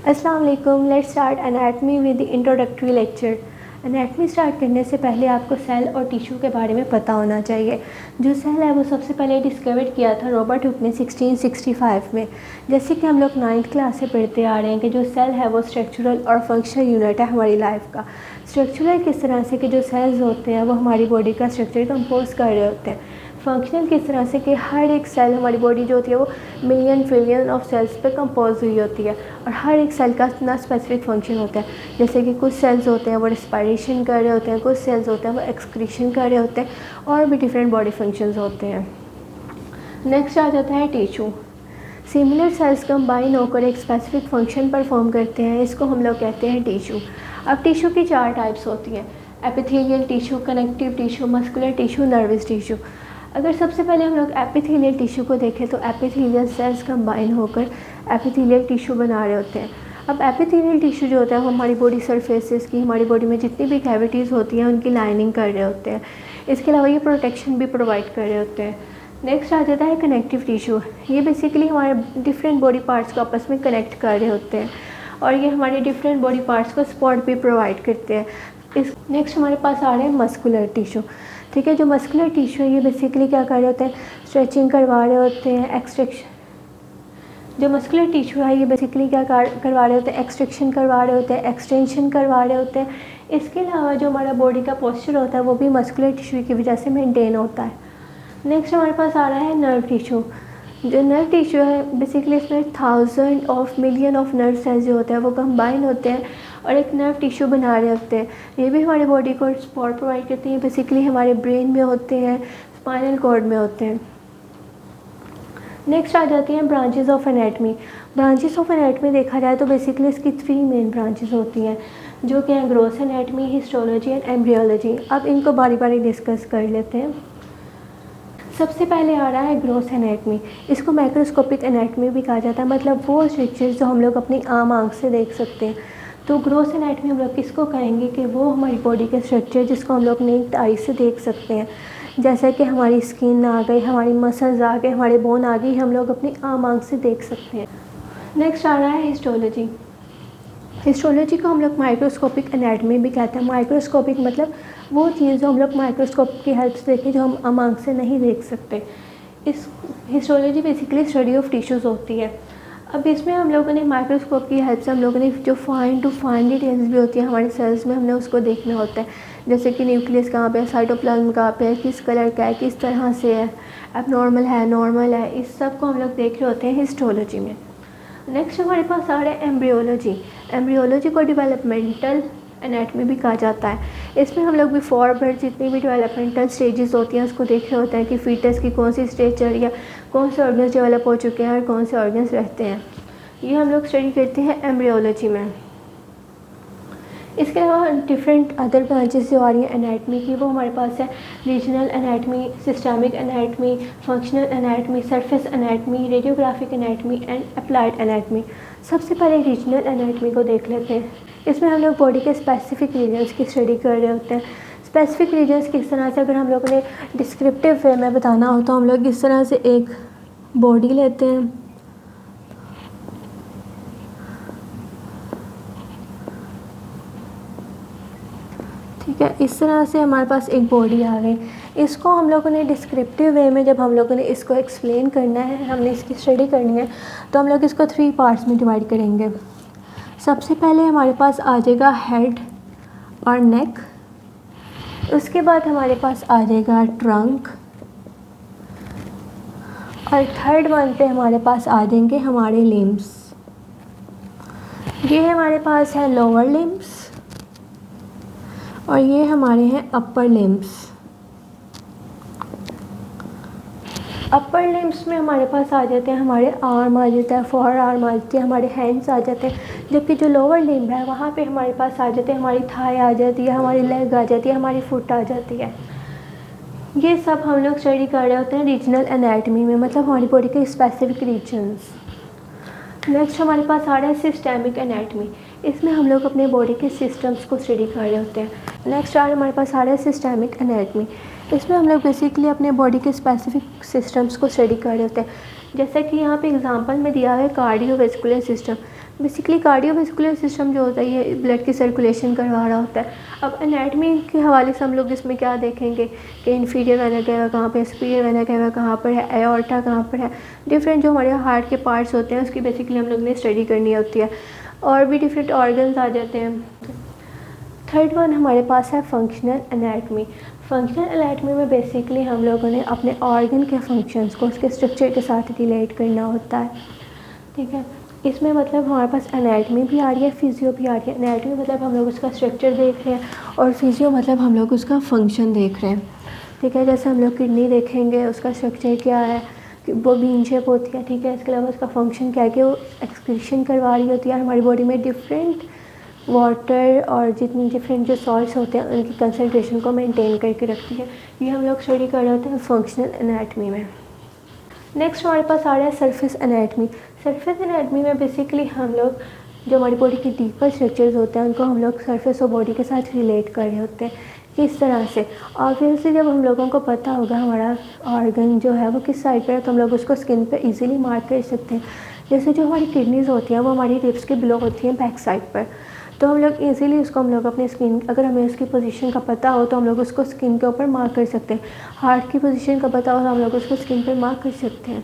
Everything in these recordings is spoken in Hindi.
अस्सलाम वालेकुम। Let's start anatomy with the introductory lecture. Anatomy start करने से पहले आपको सेल और टिश्यू के बारे में पता होना चाहिए। जो सेल है वो सबसे पहले डिस्कवर किया था रॉबर्ट हुक ने 1665 में। जैसे कि हम लोग 9th क्लास से पढ़ते आ रहे हैं कि जो सेल है वो स्ट्रक्चरल और फंक्शनल यूनिट है हमारी लाइफ का। स्ट्रक्चरल किस तरह से कि जो सेल्स होते हैं वो हमारी बॉडी का स्ट्रक्चर कंपोज कर रहे होते हैं। फंक्शनल किस तरह से कि हर एक सेल हमारी बॉडी जो होती है वो मिलियन ट्रिलियन ऑफ सेल्स पे कंपोज हुई होती है और हर एक सेल का अपना स्पेसिफिक फंक्शन होता है। जैसे कि कुछ सेल्स होते हैं वो रिस्पायरेशन कर रहे होते हैं, कुछ सेल्स होते हैं वो एक्सक्रीशन कर रहे होते हैं और भी डिफरेंट बॉडी फंक्शंस होते हैं। नेक्स्ट आ जाता है टिश्यू। सिमिलर सेल्स कंबाइन होकर एक स्पेसिफिक फंक्शन परफॉर्म करते हैं, इसको हम लोग कहते हैं टिश्यू। अब टिश्यू की 4 टाइप्स होती हैं: epithelial tissue, connective tissue, muscular tissue, nervous tissue. अगर सबसे पहले हम लोग एपिथेलियल टिश्यू को देखें तो एपिथेलियल सेल्स कंबाइन होकर एपिथेलियल टिश्यू बना रहे होते हैं। अब एपिथेलियल टिश्यू जो होता है वो हमारी बॉडी सरफेसेस की, हमारी बॉडी में जितनी भी कैविटीज़ होती हैं उनकी लाइनिंग कर रहे होते हैं। इसके अलावा ये प्रोटेक्शन भी प्रोवाइड कर रहे होते हैं। नेक्स्ट आ जाता है कनेक्टिव टिश्यू। ये बेसिकली हमारे डिफरेंट बॉडी पार्ट्स को आपस में कनेक्ट कर रहे होते हैं और ये हमारे डिफरेंट बॉडी पार्ट्स को सपोर्ट भी प्रोवाइड करते हैं। नेक्स्ट हमारे पास आ रहे हैं मस्कुलर टिश्यू। ठीक है, जो मस्कुलर टिश्यू है ये बेसिकली क्या कर रहे होते हैं, स्ट्रेचिंग करवा रहे होते हैं, एक्सट्रैक्शन। जो मस्कुलर टिश्यू है ये बेसिकली क्या करवा रहे होते हैं, एक्सट्रैक्शन करवा रहे होते हैं, एक्सटेंशन करवा रहे होते हैं। इसके अलावा जो हमारा बॉडी का पोस्चर होता है वो भी मस्कुलर टिश्यू की वजह से मेंटेन होता है। नेक्स्ट हमारे पास आ रहा है नर्व टिश्यू। जो नर्व टिश्यू है बेसिकली इसमें 1000 of million of nerve cells जो होते हैं वो कंबाइन होते हैं और एक नर्व टिश्यू बना रहे होते हैं। ये भी हमारी बॉडी को सपोर्ट प्रोवाइड करते हैं। बेसिकली हमारे ब्रेन में होते हैं, स्पाइनल कॉर्ड में होते हैं। नेक्स्ट आ जाती हैं branches of anatomy. Branches of anatomy देखा जाए तो बेसिकली इसकी 3 मेन ब्रांचेस होती हैं जो कि हैं gross anatomy, histology and embryology. अब इनको बारी बारी डिस्कस कर लेते हैं। सबसे पहले आ रहा है ग्रॉस एनाटमी। इसको माइक्रोस्कोपिक एनाटमी भी कहा जाता है, मतलब वो स्ट्रक्चर्स जो हम लोग अपनी आम आँख से देख सकते हैं। तो ग्रॉस एनाटमी हम लोग किसको कहेंगे कि वो हमारी बॉडी के स्ट्रक्चर जिसको हम लोग नेक्ड आई से देख सकते हैं। जैसे कि हमारी स्किन आ गई, हमारी मसल्स आ गए, हमारे बोन आ गई, हम लोग अपनी आम आँख से देख सकते हैं। नेक्स्ट आ रहा है हिस्टोलॉजी। हिस्टोलॉजी को हम लोग माइक्रोस्कोपिक एनाटमी भी कहते हैं। माइक्रोस्कोपिक मतलब वो चीज़ जो हम लोग माइक्रोस्कोप की हेल्प से देखें जो हम आम आँख से नहीं देख सकते। इस histology basically study of tissues होती है। अब इसमें हम लोगों ने माइक्रोस्कोप की हेल्प से हम लोगों ने जो फाइन टू फाइन डिटेल्स भी होती है हमारे सेल्स में, हमने उसको देखना होता है। जैसे कि न्यूक्लियस कहाँ पे है, साइटोप्लाज्म कहाँ पे है, किस कलर का है, किस तरह से है, एबनॉर्मल है, नॉर्मल है, इस सब को हम लोग देख रहे होते हैं हिस्टोलॉजी में। नेक्स्ट हमारे पास आ रहा है एम्ब्रियोलॉजी। एम्ब्रियोलॉजी को डेवलपमेंटल एनाटमी भी कहा जाता है। इसमें हम लोग बिफोर बर्थ जितनी भी डेवलपमेंटल स्टेजेस होती हैं उसको देख रहे होते हैं कि फीटस की कौन सी स्टेज चल रही है, कौन से ऑर्गन्स डेवलप हो चुके हैं और कौन से ऑर्गन्स रहते हैं। ये हम लोग स्टडी करते हैं एम्ब्रियोलॉजी में। इसके अलावा डिफरेंट अदर ब्रांचेस जो आ रही हैं एनाटमी की वो हमारे पास है regional anatomy, systemic anatomy, functional anatomy, surface anatomy, radiographic anatomy and applied anatomy. सबसे पहले रीजनल एनाटमी को देख लेते हैं। इसमें हम लोग बॉडी के स्पेसिफिक रीजन्स की स्टडी कर रहे होते हैं। स्पेसिफिक रीजन्स किस तरह से, अगर हम लोगों ने डिस्क्रिप्टिव वे में बताना हो तो हम लोग इस तरह से एक बॉडी लेते हैं। ठीक है, इस तरह से हमारे पास एक बॉडी आ गई। इसको हम लोगों ने डिस्क्रिप्टिव वे में जब हम लोगों ने इसको एक्सप्लेन करना है, हमने इसकी स्टडी करनी है, तो हम लोग इसको 3 पार्ट्स में डिवाइड करेंगे। सबसे पहले हमारे पास आ जाएगा हेड और नेक। उसके बाद हमारे पास आ जाएगा ट्रंक और थर्ड वन पे हमारे पास आ जाएंगे हमारे लिम्स। ये हमारे पास है लोअर लिम्स और ये हमारे हैं अपर लिम्स। अपर लिम्स में हमारे पास आ जाते हैं, हमारे आर्म आ जाता है, फोर आर्म आ जाती है, हमारे हैंड्स आ जाते हैं। जबकि जो लोअर लिम्ब है वहाँ पे हमारे पास आ जाते हैं, हमारी थाई आ जाती है, हमारी लेग आ जाती है, हमारी फुट आ जाती है। ये सब हम लोग स्टडी कर रहे होते हैं रीजनल एनाटमी में, मतलब हमारी बॉडी के स्पेसिफिक रीजन्स। नेक्स्ट हमारे पास आ रहा है सिस्टमिक एनाटमी। इसमें हम लोग अपने बॉडी के सिस्टम्स को स्टडी कर रहे होते हैं। नेक्स्ट हमारे पास आ रहा है सिस्टमिक एनाटमी। इसमें हम लोग बेसिकली अपने बॉडी के स्पेसिफिक सिस्टम्स को स्टडी कर रहे होते हैं। जैसे कि यहाँ पे एग्जांपल में दिया है cardiovascular system. Basically cardiovascular system जो होता है ये ब्लड की सर्कुलेशन करवा रहा होता है। अब एनाटमी के हवाले से हम लोग इसमें क्या देखेंगे कि इन्फीरियर वेना कैवा कहाँ पे, सुपीरियर वेना कैवा कहाँ पर है, एओर्टा कहाँ पर है, डिफरेंट जो हमारे हार्ट के पार्ट्स होते हैं उसकी बेसिकली हम लोग ने स्टडी करनी होती है, और भी डिफरेंट ऑर्गन्स आ जाते हैं। थर्ड वन हमारे पास है फंक्शनल एनाटमी। फंक्शनल एनाटमी में बेसिकली हम लोगों ने अपने ऑर्गन के फंक्शंस को उसके स्ट्रक्चर के साथ रिलेट करना होता है, ठीक है। इसमें मतलब हमारे पास एनाटमी भी आ रही है, फिजियो भी आ रही है। एनाटमी मतलब हम लोग उसका स्ट्रक्चर देख रहे हैं और फिजियो मतलब हम लोग उसका फंक्शन देख रहे हैं, ठीक है। जैसे हम लोग किडनी देखेंगे, उसका स्ट्रक्चर क्या है, वो बीन शेप होती है, ठीक है। इसके अलावा उसका फंक्शन क्या है कि वो एक्सक्रीशन करवा रही होती है, हमारी बॉडी में डिफरेंट वाटर और जितनी डिफरेंट जो सॉल्ट्स होते हैं उनकी कंसनट्रेशन को मेंटेन करके रखती है। ये हम लोग स्टडी कर रहे होते हैं फंक्शनल एनाटमी में। नेक्स्ट हमारे पास आ रहा है सरफेस एनाटमी। सरफेस एनाटमी में बेसिकली हम लोग जो हमारी बॉडी के डीपर स्ट्रक्चर्स होते हैं उनको हम लोग सरफेस और बॉडी के साथ रिलेट कर रहे होते हैं। किस तरह से? ऑब्वियसली जब हम लोगों को पता होगा हमारा ऑर्गन जो है वो किस साइड पर है तो हम लोग उसको स्किन पे इजीली मार्क कर सकते हैं। जैसे जो हमारी किडनीज़ होती हैं वो हमारी रिब्स के बिलो होती हैं बैक साइड पर, तो हम लोग इजीली उसको हम लोग अपने स्किन, अगर हमें उसकी पोजीशन का पता हो तो हम लोग उसको स्किन के ऊपर मार्क कर सकते हैं। हार्ट की पोजीशन का पता हो तो हम लोग उसको स्किन पर मार्क कर सकते हैं।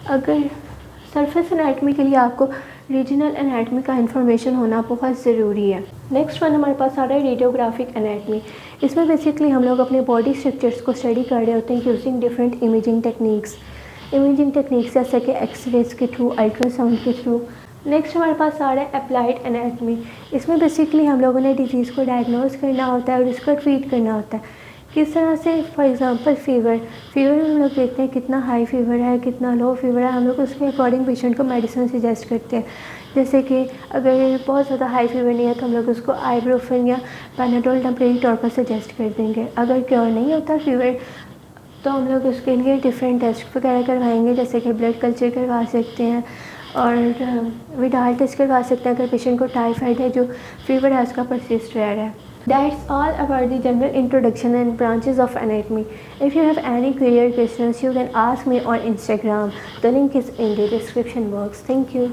अगर सरफेस एनाटमी के लिए आपको रीजनल एनाटमी का इन्फॉर्मेशन होना बहुत ज़रूरी है। नेक्स्ट वन हमारे पास आ रहा है रेडियोग्राफिक एनाटमी। इसमें बेसिकली हम लोग अपने बॉडी स्ट्रक्चर्स को स्टडी कर रहे होते हैं यूजिंग डिफरेंट इमेजिंग टेक्निक्स जैसे कि एक्सरेज के थ्रू, अल्ट्रासाउंड के थ्रू। नेक्स्ट हमारे पास आ रहा है अप्लाइड एनाटमी। इसमें बेसिकली हम लोगों ने डिजीज़ को डायग्नोज करना होता है और इसको ट्रीट करना होता है। किस तरह से? फॉर एग्जांपल फीवर में हम लोग देखते हैं कितना हाई फीवर है, कितना लो फीवर है, हम लोग उसके अकॉर्डिंग पेशेंट को मेडिसिन सजेस्ट करते हैं। जैसे कि अगर बहुत ज़्यादा हाई फीवर नहीं है तो हम लोग उसको आइब्रोफिन या पैनाडोल टेम्परेरी तौर पर सजेस्ट कर देंगे। अगर क्योर नहीं होता फीवर तो हम लोग उसके लिए डिफरेंट टेस्ट वगैरह करवाएंगे, जैसे कि ब्लड कल्चर करवा सकते हैं और विडाल टेस्ट करवा सकते हैं अगर पेशेंट को टाइफाइड है जो फीवर है उसका परसिस्ट रह रहा है। That's all about the general introduction and branches of anatomy. If you have any clear questions, you can ask me on Instagram. The link is in the description box. Thank you.